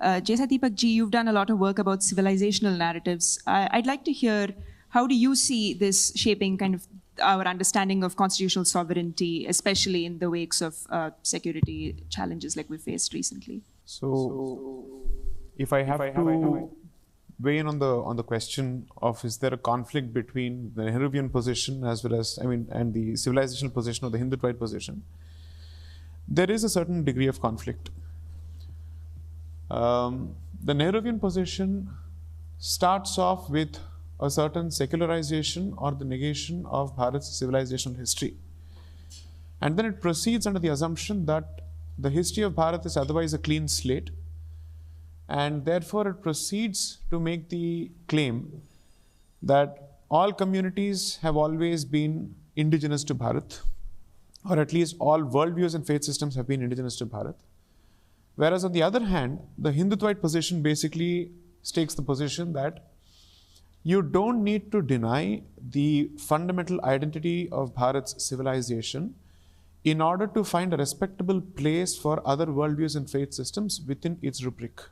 Jaisa Deepak ji, you've done a lot of work about civilizational narratives. I'd like to hear, how do you see this shaping kind of our understanding of constitutional sovereignty, especially in the wakes of security challenges like we faced recently? So, if I have to weigh in on the question of, is there a conflict between the Nehruvian position as well as, and the civilizational position or the Hindutva position, there is a certain degree of conflict. The Nehruvian position starts off with a certain secularization or the negation of Bharat's civilizational history. And then it proceeds under the assumption that the history of Bharat is otherwise a clean slate, and therefore it proceeds to make the claim that all communities have always been indigenous to Bharat, or at least all worldviews and faith systems have been indigenous to Bharat. Whereas on the other hand, the Hindutva position basically takes the position that you don't need to deny the fundamental identity of Bharat's civilization in order to find a respectable place for other worldviews and faith systems within its rubric.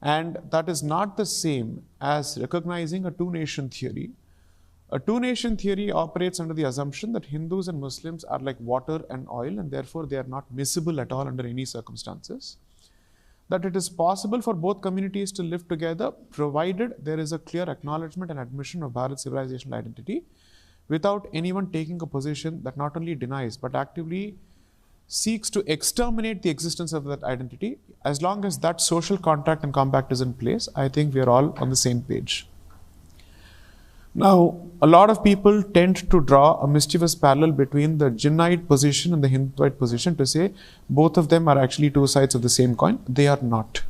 And that is not the same as recognizing a two-nation theory. A two-nation theory operates under the assumption that Hindus and Muslims are like water and oil, and therefore they are not miscible at all under any circumstances. That it is possible for both communities to live together, provided there is a clear acknowledgement and admission of Bharat's civilizational identity, without anyone taking a position that not only denies but actively seeks to exterminate the existence of that identity. As long as that social contract and compact is in place, I think we are all on the same page. Now, a lot of people tend to draw a mischievous parallel between the Jinnite position and the Hindutva position to say both of them are actually two sides of the same coin. They are not.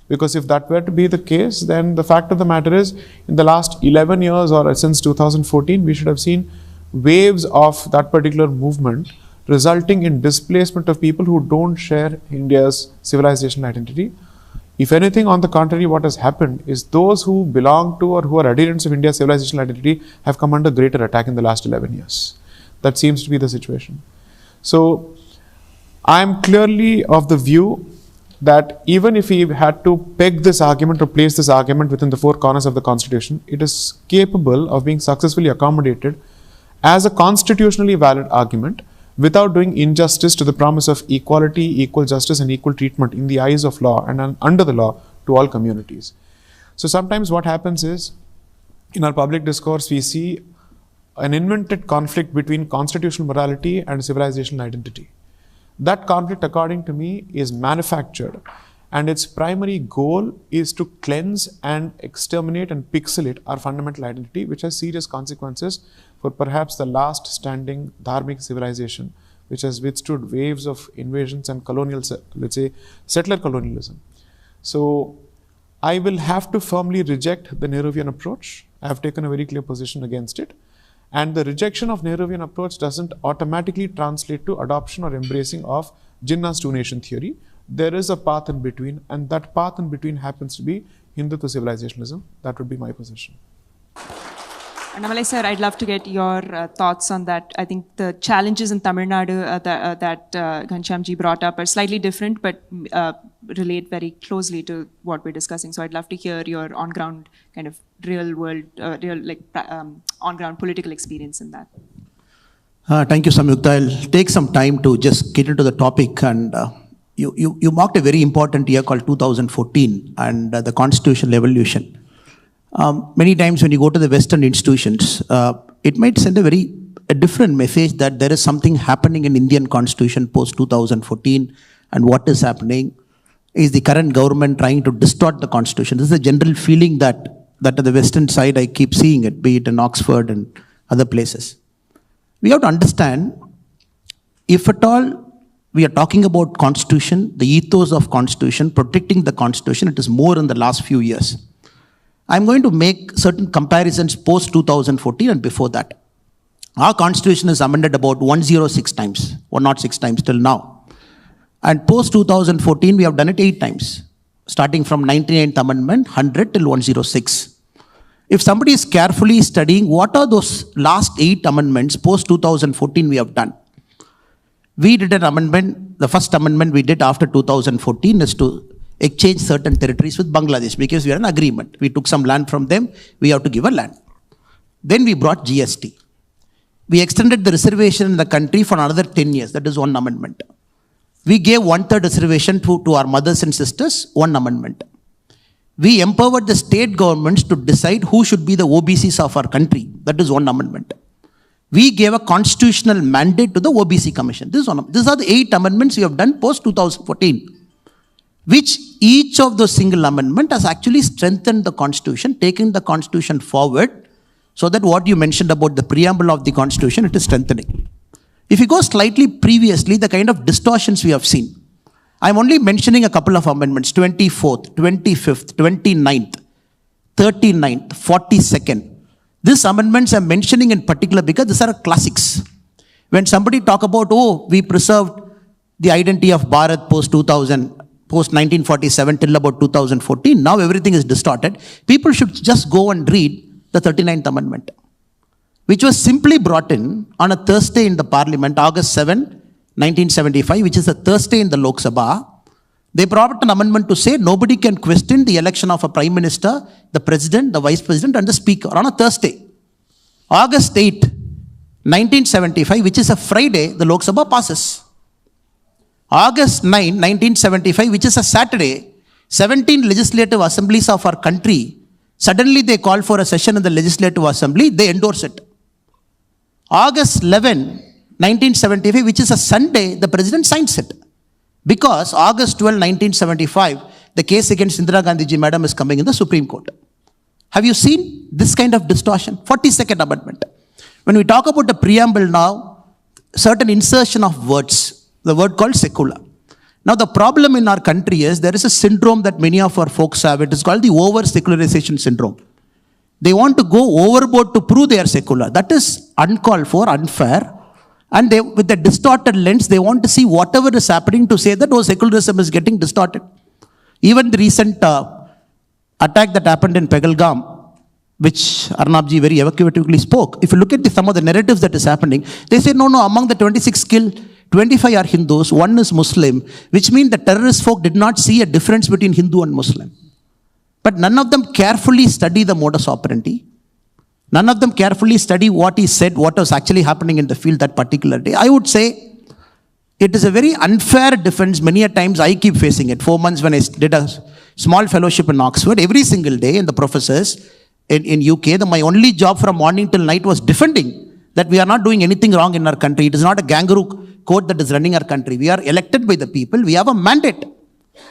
Because if that were to be the case, then the fact of the matter is, in the last 11 years or since 2014, we should have seen waves of that particular movement resulting in displacement of people who don't share India's civilizational identity. If anything, on the contrary, what has happened is those who belong to or who are adherents of India's civilizational identity have come under greater attack in the last 11 years. That seems to be the situation. So, I am clearly of the view that even if we had to peg this argument or place this argument within the four corners of the Constitution, it is capable of being successfully accommodated as a constitutionally valid argument without doing injustice to the promise of equality, equal justice and equal treatment in the eyes of law and under the law to all communities. So sometimes what happens is, in our public discourse, we see an invented conflict between constitutional morality and civilizational identity. That conflict, according to me, is manufactured, and its primary goal is to cleanse and exterminate and pixelate our fundamental identity, which has serious consequences for perhaps the last standing dharmic civilization, which has withstood waves of invasions and colonial, let's say, settler colonialism. So, I will have to firmly reject the Nehruvian approach. I have taken a very clear position against it. And the rejection of Nehruvian approach doesn't automatically translate to adoption or embracing of Jinnah's two-nation theory. There is a path in between, and that path in between happens to be Hindutva civilizationalism. That would be my position. Annamalai sir, I'd love to get your thoughts on that. I think the challenges in Tamil Nadu that Ghanshyamji brought up are slightly different, but relate very closely to what we're discussing. So I'd love to hear your on-ground kind of real-world, on-ground political experience in that. Thank you, Samyukta. I'll take some time to just get into the topic. And you marked a very important year called 2014 and the constitutional evolution. Many times when you go to the Western institutions, it might send a different message that there is something happening in Indian constitution post 2014, and what is happening is the current government trying to distort the constitution. This is a general feeling that at the Western side I keep seeing it, be it in Oxford and other places. We have to understand, if at all we are talking about constitution, the ethos of constitution, protecting the constitution, it is more in the last few years. I'm going to make certain comparisons post 2014 and before that. Our constitution is amended about 106 times till now. And post 2014, we have done it 8 times, starting from 99th Amendment, 100 till 106. If somebody is carefully studying what are those last 8 amendments post 2014 we have done. We did an amendment, the first amendment we did after 2014 is to exchange certain territories with Bangladesh because we are in agreement. We took some land from them, we have to give a land. Then we brought GST. We extended the reservation in the country for another 10 years. That is one amendment. We gave 1/3 reservation to our mothers and sisters, one amendment. We empowered the state governments to decide who should be the OBCs of our country. That is one amendment. We gave a constitutional mandate to the OBC Commission. These are the 8 amendments we have done post 2014, which each of those single amendment has actually strengthened the Constitution, taken the Constitution forward, so that what you mentioned about the preamble of the Constitution, it is strengthening. If you go slightly previously, the kind of distortions we have seen, I'm only mentioning a couple of amendments, 24th, 25th, 29th, 39th, 42nd. These amendments I'm mentioning in particular because these are classics. When somebody talk about, oh, we preserved the identity of Bharat post-2000, post-1947 till about 2014, now everything is distorted. People should just go and read the 39th Amendment, which was simply brought in on a Thursday in the Parliament, August 7, 1975, which is a Thursday in the Lok Sabha. They brought an amendment to say nobody can question the election of a Prime Minister, the President, the Vice President and the Speaker on a Thursday. August 8, 1975, which is a Friday, the Lok Sabha passes. August 9, 1975, which is a Saturday, 17 legislative assemblies of our country, suddenly they call for a session in the Legislative Assembly, they endorse it. August 11, 1975, which is a Sunday, the President signs it. Because August 12, 1975, the case against Indira Gandhi ji madam is coming in the Supreme Court. Have you seen this kind of distortion? 42nd Amendment. When we talk about the preamble now, certain insertion of words, the word called secular. Now the problem in our country is there is a syndrome that many of our folks have. It is called the over-secularization syndrome. They want to go overboard to prove they are secular. That is uncalled for, unfair. And they, with a distorted lens, they want to see whatever is happening to say that, oh, secularism is getting distorted. Even the recent attack that happened in Pegalgam, which Arnabji very evocatively spoke, if you look at some of the narratives that is happening, they say, no, among the 26 killed, 25 are Hindus, 1 is Muslim, which means the terrorist folk did not see a difference between Hindu and Muslim. But none of them carefully study the modus operandi. None of them carefully study what he said, what was actually happening in the field that particular day. I would say it is a very unfair defense. Many a times I keep facing it. 4 months when I did a small fellowship in Oxford, every single day, and the professors in UK, my only job from morning till night was defending that we are not doing anything wrong in our country. It is not a kangaroo court that is running our country. We are elected by the people. We have a mandate.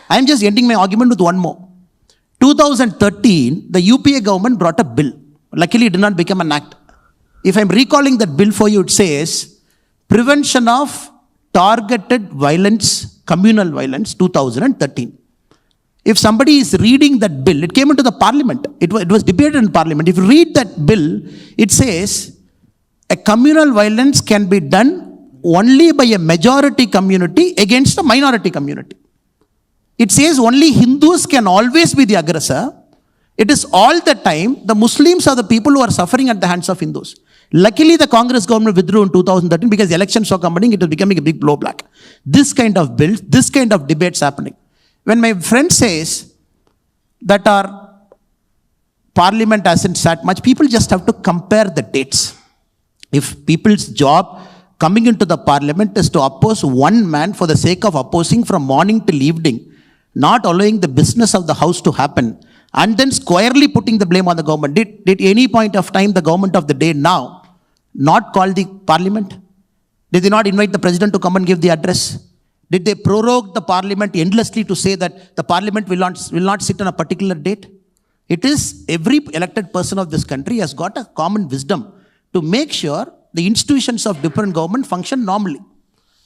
I am just ending my argument with one more. 2013, the UPA government brought a bill. Luckily, it did not become an act. If I'm recalling that bill for you, it says Prevention of Targeted Violence, Communal Violence, 2013. If somebody is reading that bill, it came into the parliament. It was debated in parliament. If you read that bill, it says a communal violence can be done only by a majority community against a minority community. It says only Hindus can always be the aggressor. It is all the time the Muslims are the people who are suffering at the hands of Hindus. Luckily, the Congress government withdrew in 2013 because the elections were coming, it was becoming a big blowback. This kind of bills, this kind of debates happening. When my friend says that our parliament hasn't sat much, people just have to compare the dates. If people's job coming into the parliament is to oppose one man for the sake of opposing from morning till evening, not allowing the business of the house to happen, and then squarely putting the blame on the government. Did any point of time the government of the day now not call the parliament? Did they not invite the president to come and give the address? Did they prorogue the parliament endlessly to say that the parliament will not sit on a particular date? It is every elected person of this country has got a common wisdom to make sure the institutions of different government function normally.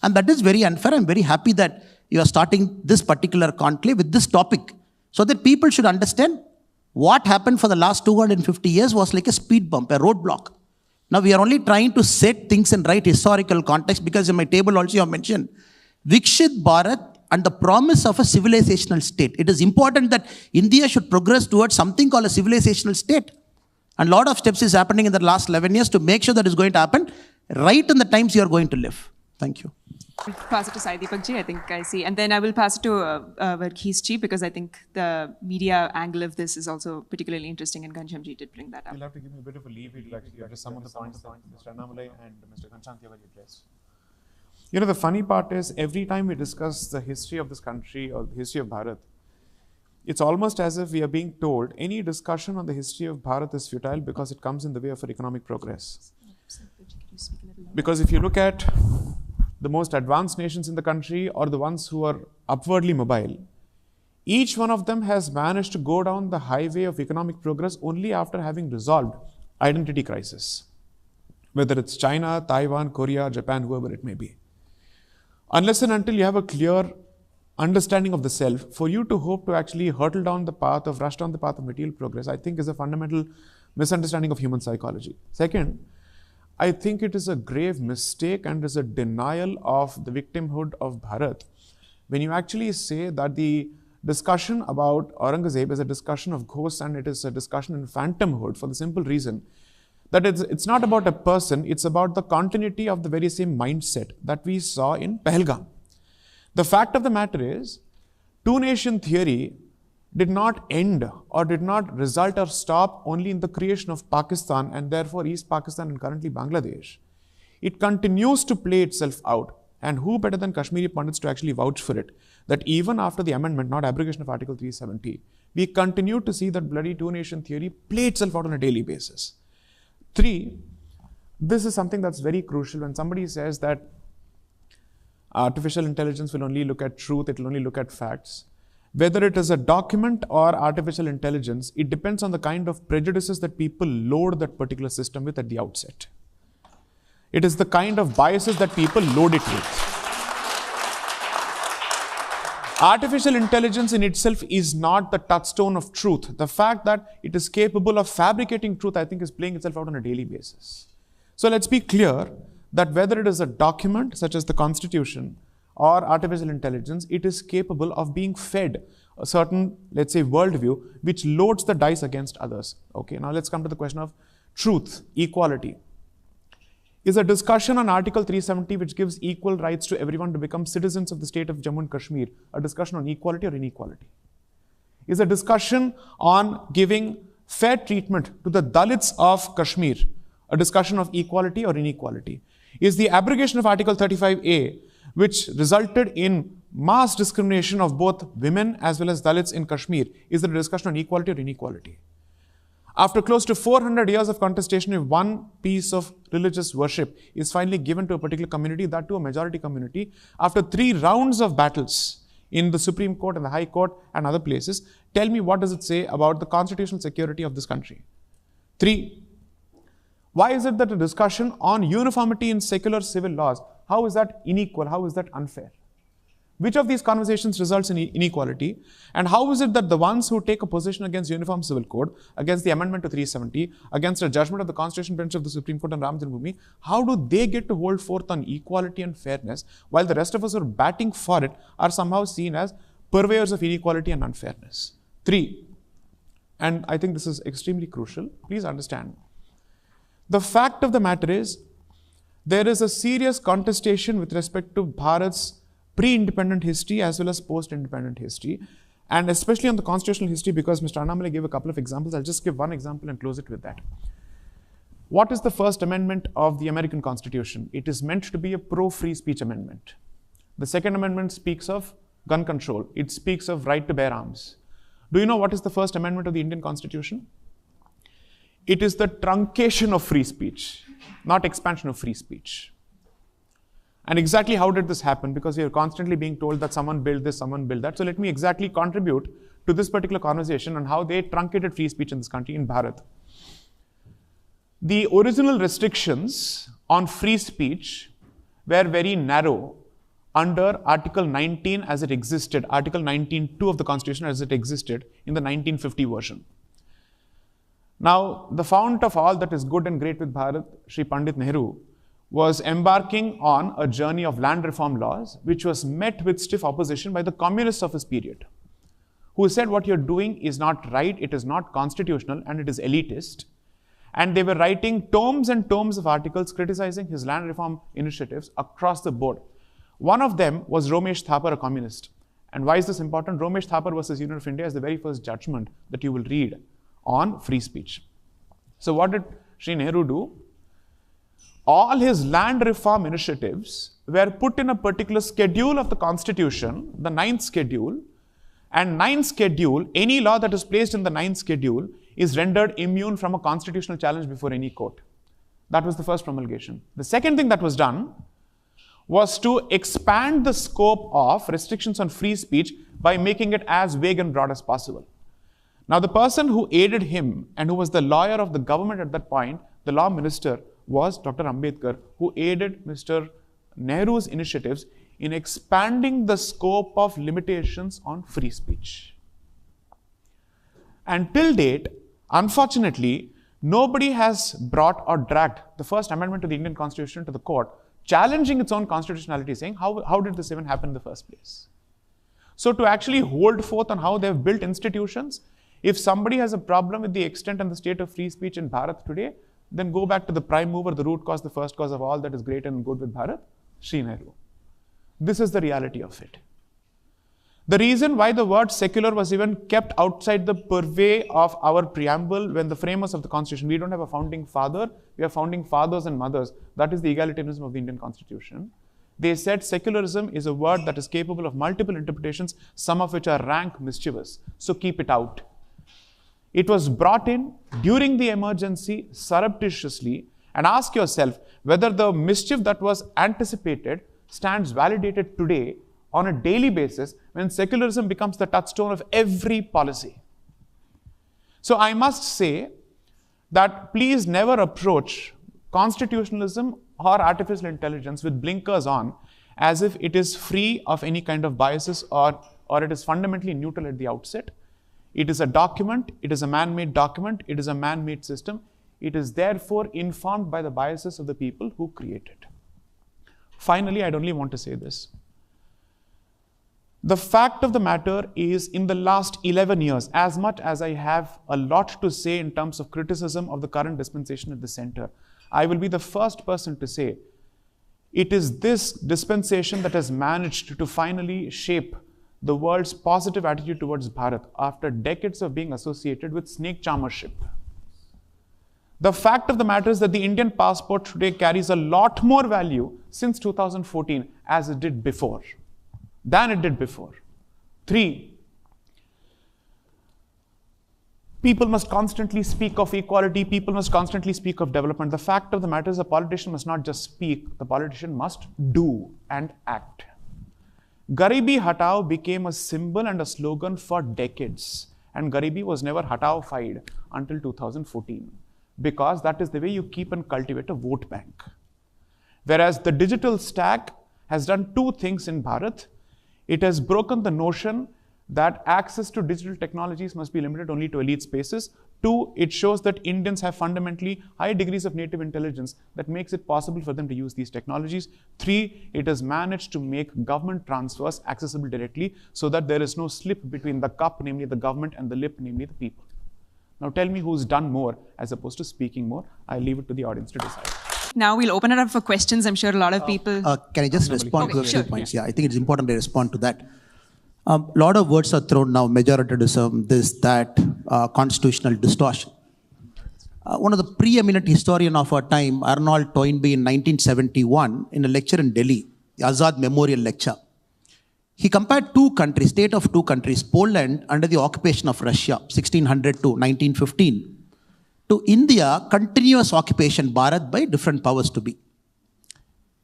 And that is very unfair. I'm very happy that you are starting this particular conclave with this topic, so that people should understand what happened for the last 250 years was like a speed bump, a roadblock. Now we are only trying to set things in right historical context, because in my table also you have mentioned Vikshit Bharat and the promise of a civilizational state. It is important that India should progress towards something called a civilizational state. And a lot of steps is happening in the last 11 years to make sure that is going to happen right in the times you are going to live. Thank you. Pass it to Sai Deepak ji, I think I see. And then I will pass it to Verghese ji, because I think the media angle of this is also particularly interesting, and Ghanshyam ji did bring that up. You'll have to give me a bit of a leeway to actually address some of the points that Mr. Annamalai and Mr. Ghanshyam addressed. You know, the funny part is, every time we discuss the history of this country or the history of Bharat, it's almost as if we are being told any discussion on the history of Bharat is futile because it comes in the way of our economic progress. Because if you look at the most advanced nations in the country or the ones who are upwardly mobile, each one of them has managed to go down the highway of economic progress only after having resolved identity crisis. Whether it's China, Taiwan, Korea, Japan, whoever it may be. Unless and until you have a clear understanding of the self, for you to hope to actually hurtle down the path of, rush down the path of material progress, I think is a fundamental misunderstanding of human psychology. Second, I think it is a grave mistake and is a denial of the victimhood of Bharat when you actually say that the discussion about Aurangzeb is a discussion of ghosts and it is a discussion in phantomhood, for the simple reason that it's not about a person, it's about the continuity of the very same mindset that we saw in Pahalgam. The fact of the matter is, two-nation theory did not end or did not result or stop only in the creation of Pakistan and therefore East Pakistan and currently Bangladesh. It continues to play itself out, and who better than Kashmiri Pandits to actually vouch for it, that even after the amendment, not abrogation of Article 370, we continue to see that bloody two-nation theory play itself out on a daily basis. 3, this is something that's very crucial when somebody says that artificial intelligence will only look at truth, it will only look at facts. Whether it is a document or artificial intelligence, it depends on the kind of prejudices that people load that particular system with at the outset. It is the kind of biases that people load it with. Artificial intelligence in itself is not the touchstone of truth. The fact that it is capable of fabricating truth, I think, is playing itself out on a daily basis. So let's be clear that whether it is a document such as the Constitution or artificial intelligence, it is capable of being fed a certain, let's say, worldview which loads the dice against others. Okay, now let's come to the question of truth, equality. Is a discussion on Article 370, which gives equal rights to everyone to become citizens of the state of Jammu and Kashmir, a discussion on equality or inequality? Is a discussion on giving fair treatment to the Dalits of Kashmir a discussion of equality or inequality? Is the abrogation of Article 35A, which resulted in mass discrimination of both women as well as Dalits in Kashmir, is it a discussion on equality or inequality? After close to 400 years of contestation, if one piece of religious worship is finally given to a particular community, that to a majority community, after 3 rounds of battles in the Supreme Court and the High Court and other places, tell me, what does it say about the constitutional security of this country? 3, why is it that a discussion on uniformity in secular civil laws, how is that unequal? How is that unfair? Which of these conversations results in inequality? And how is it that the ones who take a position against Uniform Civil Code, against the amendment to 370, against a judgment of the Constitution Bench of the Supreme Court on Ram Janmabhoomi, how do they get to hold forth on equality and fairness, while the rest of us who are batting for it are somehow seen as purveyors of inequality and unfairness? 3, and I think this is extremely crucial, please understand. The fact of the matter is, there is a serious contestation with respect to Bharat's pre-independent history as well as post-independent history, and especially on the constitutional history, because Mr. Annamalai gave a couple of examples. I'll just give one example and close it with that. What is the First Amendment of the American Constitution? It is meant to be a pro-free speech amendment. The Second Amendment speaks of gun control. It speaks of right to bear arms. Do you know what is the First Amendment of the Indian Constitution? It is the truncation of free speech, not expansion of free speech. And exactly how did this happen? Because we are constantly being told that someone built this, someone built that. So let me exactly contribute to this particular conversation on how they truncated free speech in this country, in Bharat. The original restrictions on free speech were very narrow under Article 19 as it existed, Article 19(2) of the Constitution as it existed in the 1950 version. Now, the fount of all that is good and great with Bharat, Shri Pandit Nehru, was embarking on a journey of land reform laws, which was met with stiff opposition by the communists of his period, who said what you're doing is not right, it is not constitutional, and it is elitist. And they were writing tomes and tomes of articles criticizing his land reform initiatives across the board. One of them was Romesh Thapar, a communist. And why is this important? Romesh Thapar versus Union of India is the very first judgment that you will read on free speech. So what did Sri Nehru do? All his land reform initiatives were put in a particular schedule of the constitution, the 9th schedule, and 9th schedule, any law that is placed in the 9th schedule is rendered immune from a constitutional challenge before any court. That was the first promulgation. The second thing that was done was to expand the scope of restrictions on free speech by making it as vague and broad as possible. Now, the person who aided him and who was the lawyer of the government at that point, the law minister, was Dr. Ambedkar, who aided Mr. Nehru's initiatives in expanding the scope of limitations on free speech. And till date, unfortunately, nobody has brought or dragged the First Amendment to the Indian Constitution to the court, challenging its own constitutionality, saying, how did this even happen in the first place? So to actually hold forth on how they've built institutions, if somebody has a problem with the extent and the state of free speech in Bharat today, then go back to the prime mover, the root cause, the first cause of all that is great and good with Bharat, Sri Nehru. This is the reality of it. The reason why the word secular was even kept outside the purvey of our preamble when the framers of the Constitution, we don't have a founding father, we have founding fathers and mothers. That is the egalitarianism of the Indian Constitution. They said secularism is a word that is capable of multiple interpretations, some of which are rank mischievous. So keep it out. It was brought in during the emergency surreptitiously, and ask yourself whether the mischief that was anticipated stands validated today on a daily basis when secularism becomes the touchstone of every policy. So I must say that please never approach constitutionalism or artificial intelligence with blinkers on as if it is free of any kind of biases or it is fundamentally neutral at the outset. It is a document, it is a man-made document, it is a man-made system. It is therefore informed by the biases of the people who create it. Finally, I'd only want to say this. The fact of the matter is, in the last 11 years, as much as I have a lot to say in terms of criticism of the current dispensation at the center, I will be the first person to say it is this dispensation that has managed to finally shape the world's positive attitude towards Bharat after decades of being associated with snake charmership. The fact of the matter is that the Indian passport today carries a lot more value since 2014 as it did before, than it did before. 3, people must constantly speak of equality, people must constantly speak of development. The fact of the matter is a politician must not just speak, the politician must do and act. Garibi Hatao became a symbol and a slogan for decades, and Garibi was never Hatao-fied until 2014, because that is the way you keep and cultivate a vote bank. Whereas the digital stack has done 2 things in Bharat. It has broken the notion that access to digital technologies must be limited only to elite spaces. 2, it shows that Indians have fundamentally high degrees of native intelligence that makes it possible for them to use these technologies. 3, it has managed to make government transfers accessible directly so that there is no slip between the cup, namely the government, and the lip, namely the people. Now tell me who's done more as opposed to speaking more. I'll leave it to the audience to decide. Now we'll open it up for questions. I'm sure a lot of people... Can I just respond to a few sure, points? Yeah, I think it's important to respond to that. A lot of words are thrown now, majoritarianism, this, that, constitutional distortion. One of the preeminent historian of our time, Arnold Toynbee, in 1971, in a lecture in Delhi, the Azad Memorial Lecture, he compared 2 countries, state of 2 countries, Poland under the occupation of Russia, 1600 to 1915, to India, continuous occupation, Bharat, by different powers to be.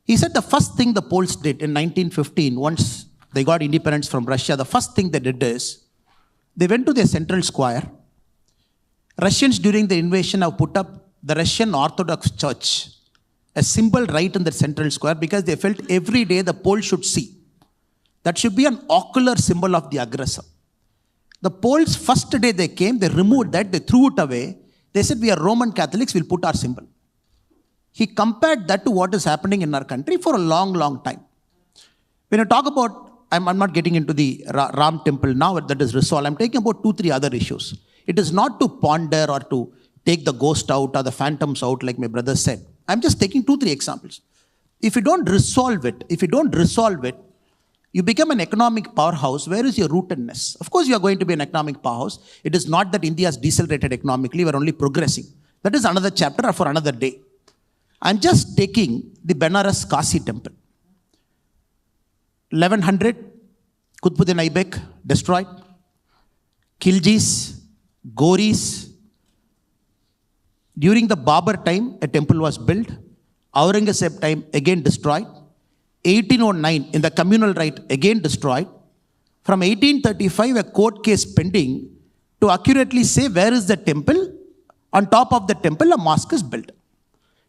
He said the first thing the Poles did in 1915, once they got independence from Russia, the first thing they did is, they went to their central square. Russians during the invasion have put up the Russian Orthodox Church, a symbol right in the central square, because they felt every day the Poles should see. That should be an ocular symbol of the aggressor. The Poles, first day they came, they removed that, they threw it away. They said, we are Roman Catholics, we'll put our symbol. He compared that to what is happening in our country for a long, long time. When you talk about, I'm not getting into the Ram temple now that is resolved. I'm taking about 2, 3 other issues. It is not to ponder or to take the ghost out or the phantoms out like my brother said. I'm just taking 2, 3 examples. if you don't resolve it, you become an economic powerhouse. Where is your rootedness? Of course, you are going to be an economic powerhouse. It is not that India has decelerated economically. We are only progressing. That is another chapter for another day. I'm just taking the Benares Kasi temple. 1100, Qutbuddin Aibak destroyed. Khiljis, Goris. During the Babur time, a temple was built. Aurangzeb time, again destroyed. 1809, in the communal right, again destroyed. From 1835, a court case pending to accurately say where is the temple. On top of the temple, a mosque is built.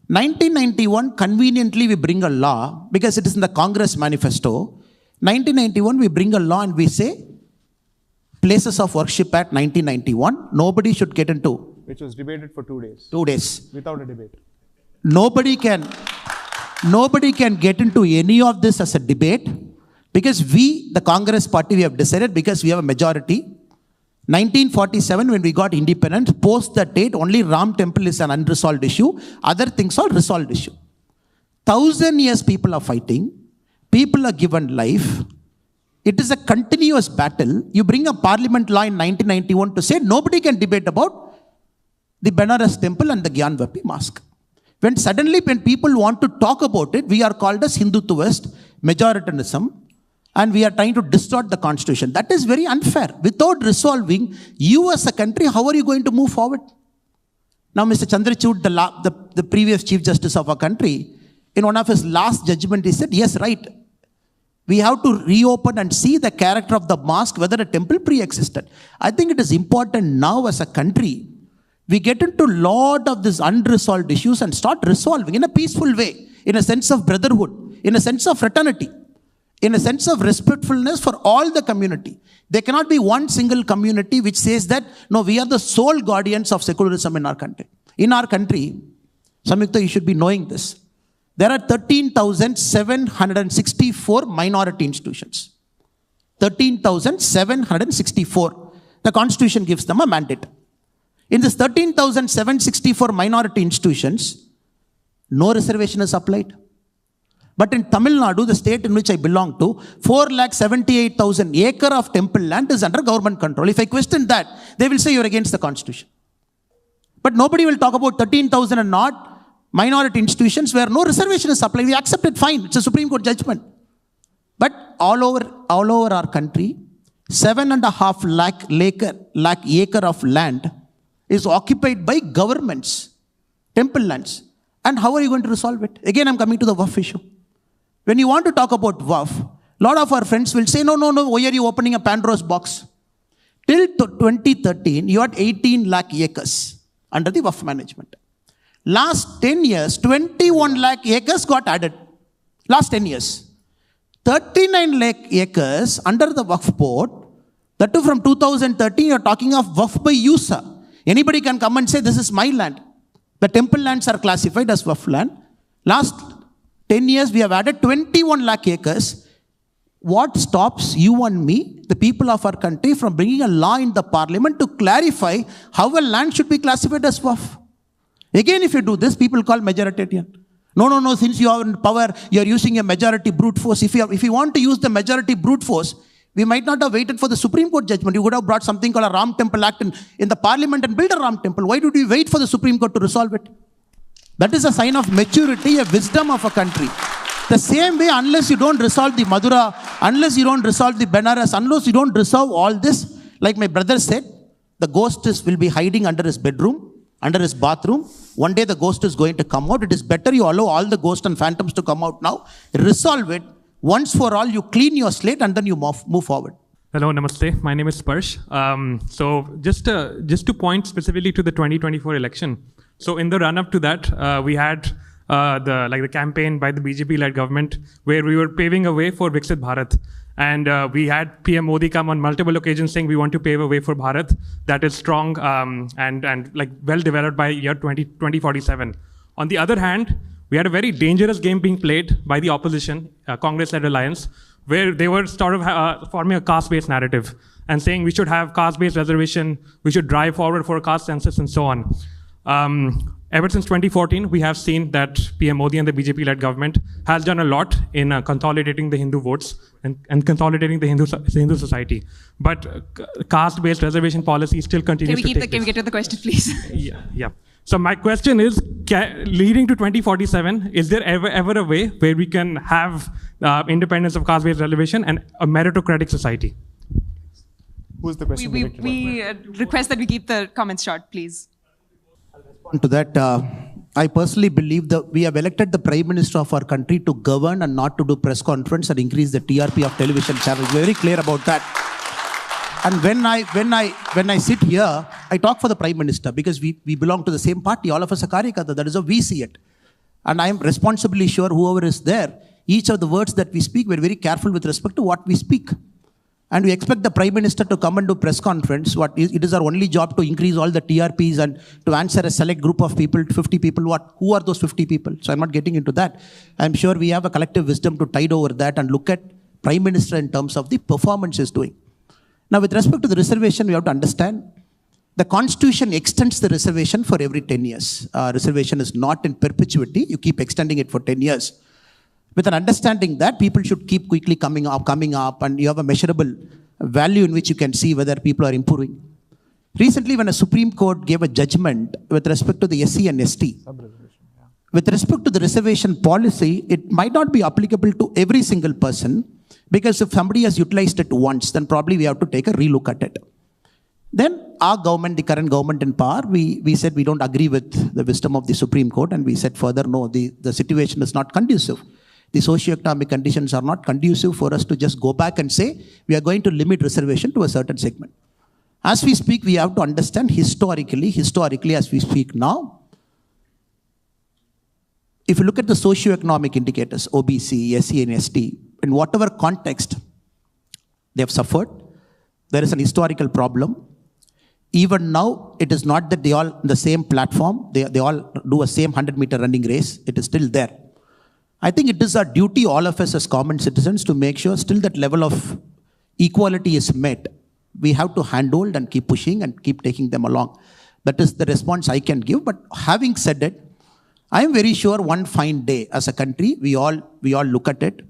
1991, conveniently, we bring a law, because it is in the Congress manifesto. 1991, we bring a law and we say, places of worship at 1991, nobody should get into. Which was debated for 2 days. 2 days. Without a debate. Nobody can get into any of this as a debate, because we, the Congress party, we have decided, because we have a majority. 1947, when we got independence, post that date, only Ram temple is an unresolved issue. Other things are resolved issue. 1,000 years people are fighting. People are given life. It is a continuous battle. You bring a parliament law in 1991 to say nobody can debate about the Benares temple and the Gyanvapi mosque. When suddenly, when people want to talk about it, we are called as Hindutvaist, majoritarianism, and we are trying to distort the constitution. That is very unfair. Without resolving, you as a country, how are you going to move forward? Now, Mr. Chandrachud, the previous Chief Justice of our country, in one of his last judgment, he said, yes, right. We have to reopen and see the character of the mosque, whether a temple pre-existed. I think it is important now as a country, we get into a lot of these unresolved issues and start resolving in a peaceful way, in a sense of brotherhood, in a sense of fraternity, in a sense of respectfulness for all the community. There cannot be one single community which says that, no, we are the sole guardians of secularism in our country. In our country, Samyukta, you should be knowing this. There are 13,764 minority institutions. 13,764. The Constitution gives them a mandate. In this 13,764 minority institutions, no reservation is applied. But in Tamil Nadu, the state in which I belong to, 478,000 acre of temple land is under government control. If I question that, they will say you're against the Constitution. But nobody will talk about 13,000 and not minority institutions where no reservation is applied. We accept it, fine. It's a Supreme Court judgment. But all over our country, 7.5 lakh acre of land is occupied by governments, temple lands. And how are you going to resolve it? Again, I'm coming to the Waqf issue. When you want to talk about Waqf, a lot of our friends will say, no, why are you opening a Pandora's box? Till 2013, you had 18 lakh acres under the Waqf management. Last 10 years, 21 lakh acres got added. Last 10 years. 39 lakh acres under the Waqf board. That too from 2013, you're talking of Waqf by user. Anybody can come and say, this is my land. The temple lands are classified as Waqf land. Last 10 years, we have added 21 lakh acres. What stops you and me, the people of our country, from bringing a law in the parliament to clarify how a land should be classified as Waqf? Again, if you do this, people call majoritarian. No, since you are in power, you are using a majority brute force. If you want to use the majority brute force, we might not have waited for the Supreme Court judgment. You would have brought something called a Ram Temple Act in the parliament and built a Ram Temple. Why did we wait for the Supreme Court to resolve it? That is a sign of maturity, a wisdom of a country. The same way, unless you don't resolve the Madura, unless you don't resolve the Benares, unless you don't resolve all this, like my brother said, the ghost will be hiding under his bedroom, under his bathroom. One day the ghost is going to come out. It is better you allow all the ghosts and phantoms to come out now. Resolve it. Once for all, you clean your slate and then you move forward. Hello, namaste. My name is Sparsh. So just to point specifically to the 2024 election. So in the run-up to that, we had the campaign by the BJP-led government where we were paving a way for Viksit Bharat. And we had PM Modi come on multiple occasions saying we want to pave a way for Bharat that is strong and like well developed by year 2047. On the other hand, we had a very dangerous game being played by the opposition, Congress-led alliance, where they were sort of forming a caste-based narrative and saying we should have caste-based reservation, we should drive forward for a caste census and so on. ever since 2014, we have seen that PM Modi and the BJP-led government has done a lot in consolidating the Hindu votes and consolidating the Hindu society. But caste-based reservation policy still continues to take place. Can we get to the question, please? Yeah. So my question is, leading to 2047, is there ever a way where we can have independence of caste-based reservation and a meritocratic society? Who's the question? We request that we keep the comments short, please. To that, I personally believe that we have elected the Prime Minister of our country to govern and not to do press conference and increase the TRP of television channels. We're very clear about that. And when I sit here, I talk for the Prime Minister because we belong to the same party. All of us are Karyakarta. That is how we see it. And I am responsibly sure whoever is there, each of the words that we speak, we're very careful with respect to what we speak. And we expect the Prime Minister to come and do press conference. It is our only job to increase all the TRPs and to answer a select group of people, 50 people. Who are those 50 people? So I'm not getting into that. I'm sure we have a collective wisdom to tide over that and look at Prime Minister in terms of the performance he's doing. Now, with respect to the reservation, we have to understand the Constitution extends the reservation for every 10 years. Reservation is not in perpetuity. You keep extending it for 10 years. With an understanding that people should keep quickly coming up, and you have a measurable value in which you can see whether people are improving. Recently, when a Supreme Court gave a judgment with respect to the SC and ST, with respect to the reservation policy, it might not be applicable to every single person, because if somebody has utilized it once, then probably we have to take a relook at it. Then our government, the current government in power, we said we don't agree with the wisdom of the Supreme Court, and we said further, no, the situation is not conducive. The socio-economic conditions are not conducive for us to just go back and say we are going to limit reservation to a certain segment. As we speak, we have to understand historically as we speak now, if you look at the socio-economic indicators, OBC, SC and ST, in whatever context they have suffered, there is an historical problem. Even now, it is not that they all on the same platform, they all do a same 100-meter running race. It is still there. I think it is our duty, all of us as common citizens, to make sure still that level of equality is met. We have to handhold and keep pushing and keep taking them along. That is the response I can give. But having said it, I am very sure one fine day as a country, we all look at it.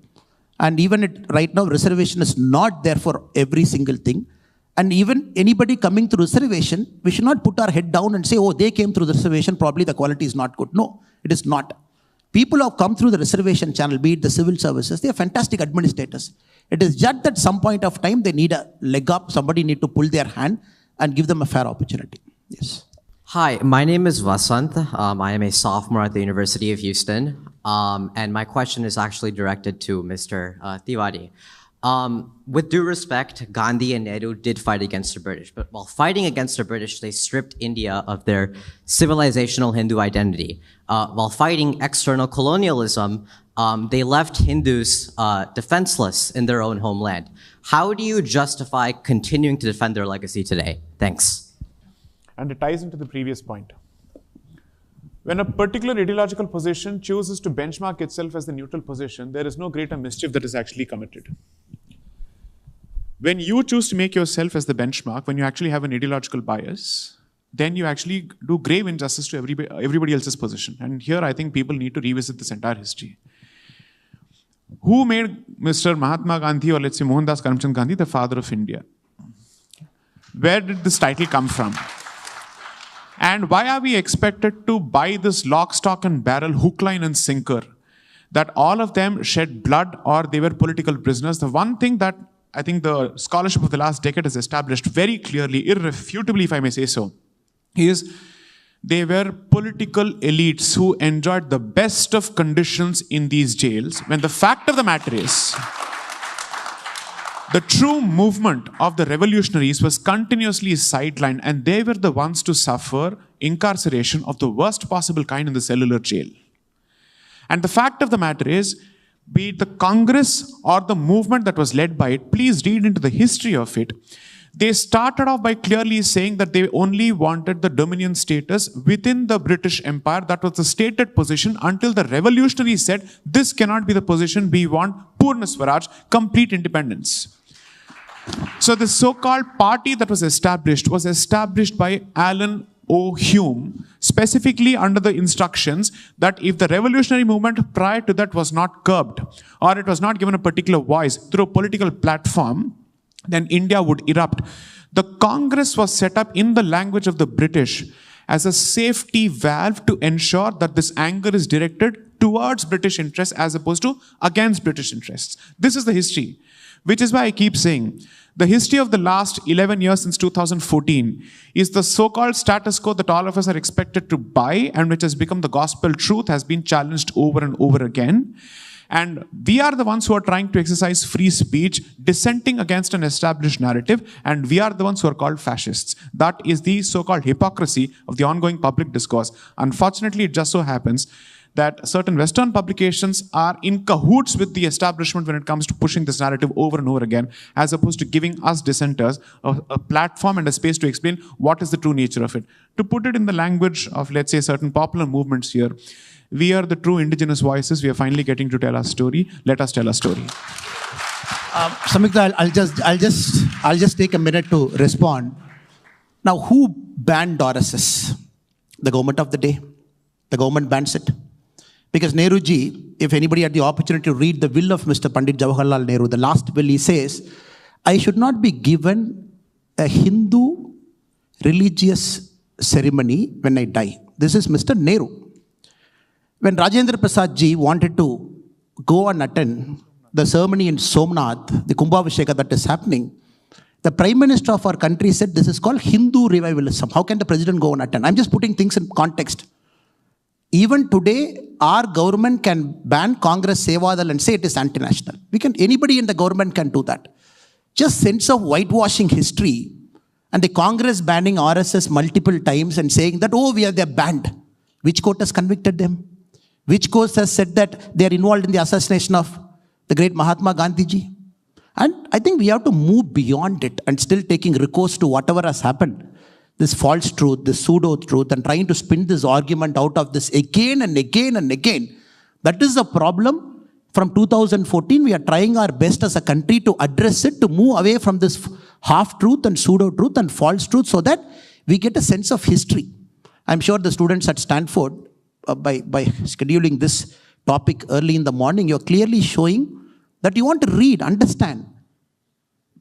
And even right now, reservation is not there for every single thing. And even anybody coming through reservation, we should not put our head down and say, oh, they came through the reservation, probably the quality is not good. No, it is not. People who have come through the reservation channel, be it the civil services, they are fantastic administrators. It is just that some point of time they need a leg up, somebody need to pull their hand and give them a fair opportunity. Yes. Hi, my name is Vasant. I am a sophomore at the University of Houston. And my question is actually directed to Mr. Tiwari. With due respect, Gandhi and Nehru did fight against the British, but while fighting against the British, they stripped India of their civilizational Hindu identity. While fighting external colonialism, they left Hindus defenseless in their own homeland. How do you justify continuing to defend their legacy today? Thanks. And it ties into the previous point. When a particular ideological position chooses to benchmark itself as the neutral position, there is no greater mischief that is actually committed. When you choose to make yourself as the benchmark, when you actually have an ideological bias, then you actually do grave injustice to everybody else's position. And here I think people need to revisit this entire history. Who made Mr. Mahatma Gandhi, or let's say Mohandas Karamchand Gandhi, the father of India? Where did this title come from? And why are we expected to buy this lock, stock and barrel, hook, line and sinker, that all of them shed blood or they were political prisoners? The one thing that I think the scholarship of the last decade has established very clearly, irrefutably if I may say so, is they were political elites who enjoyed the best of conditions in these jails, when the fact of the matter is, the true movement of the revolutionaries was continuously sidelined, and they were the ones to suffer incarceration of the worst possible kind in the cellular jail. And the fact of the matter is, be it the Congress or the movement that was led by it, please read into the history of it. They started off by clearly saying that they only wanted the dominion status within the British Empire. That was the stated position until the revolutionaries said, this cannot be the position, we want Purna Swaraj, complete independence. So the so-called party that was established by Alan O. Hume, specifically under the instructions that if the revolutionary movement prior to that was not curbed, or it was not given a particular voice through a political platform, then India would erupt. The Congress was set up in the language of the British as a safety valve to ensure that this anger is directed towards British interests as opposed to against British interests. This is the history, which is why I keep saying the history of the last 11 years since 2014 is the so-called status quo that all of us are expected to buy and which has become the gospel truth, has been challenged over and over again. And we are the ones who are trying to exercise free speech, dissenting against an established narrative, and we are the ones who are called fascists. That is the so-called hypocrisy of the ongoing public discourse. Unfortunately, it just so happens that certain Western publications are in cahoots with the establishment when it comes to pushing this narrative over and over again, as opposed to giving us dissenters a platform and a space to explain what is the true nature of it. To put it in the language of, let's say, certain popular movements here, we are the true indigenous voices. We are finally getting to tell our story. Let us tell our story. Samyukta, I'll just take a minute to respond. Now, who banned RSS? The government of the day. The government bans it. Because Nehruji, if anybody had the opportunity to read the will of Mr. Pandit Jawaharlal Nehru, the last will, he says, I should not be given a Hindu religious ceremony when I die. This is Mr. Nehru. When Rajendra Prasad ji wanted to go and attend the ceremony in Somnath, the Kumbhabhisheka that is happening, the Prime Minister of our country said this is called Hindu revivalism. How can the President go and attend? I'm just putting things in context. Even today, our government can ban Congress Sevadal and say it is anti-national. Anybody in the government can do that. Just sense of whitewashing history and the Congress banning RSS multiple times and saying that, oh, they're banned. Which court has convicted them? Which court has said that they are involved in the assassination of the great Mahatma Gandhi ji? And I think we have to move beyond it and still taking recourse to whatever has happened. This false truth, this pseudo-truth, and trying to spin this argument out of this again and again and again. That is the problem. From 2014, we are trying our best as a country to address it, to move away from this half-truth and pseudo-truth and false truth so that we get a sense of history. I'm sure the students at Stanford, by scheduling this topic early in the morning, you're clearly showing that you want to read, understand,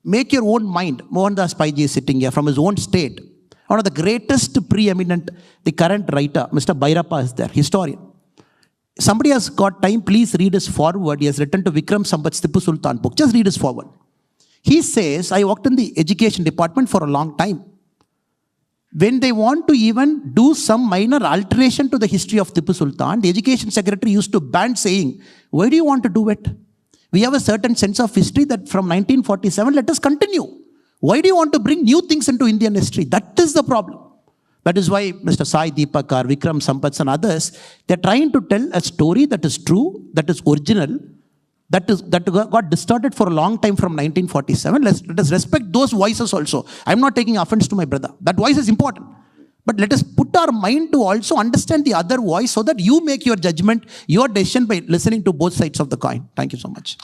make your own mind. Mohandas Pai ji is sitting here from his own state. One of the greatest preeminent, the current writer, Mr. Bhairappa is there, historian. Somebody has got time, please read his foreword. He has written to Vikram Sampath's Tipu Sultan book. Just read his foreword. He says, I worked in the education department for a long time. When they want to even do some minor alteration to the history of Tipu Sultan, the education secretary used to ban saying, why do you want to do it? We have a certain sense of history that from 1947, let us continue. Why do you want to bring new things into Indian history? That is the problem. That is why Mr. Sai Deepak or Vikram Sampath and others, they're trying to tell a story that is true, that is original, that got distorted for a long time from 1947. Let us respect those voices also. I'm not taking offense to my brother. That voice is important. But let us put our mind to also understand the other voice so that you make your judgment, your decision by listening to both sides of the coin. Thank you so much.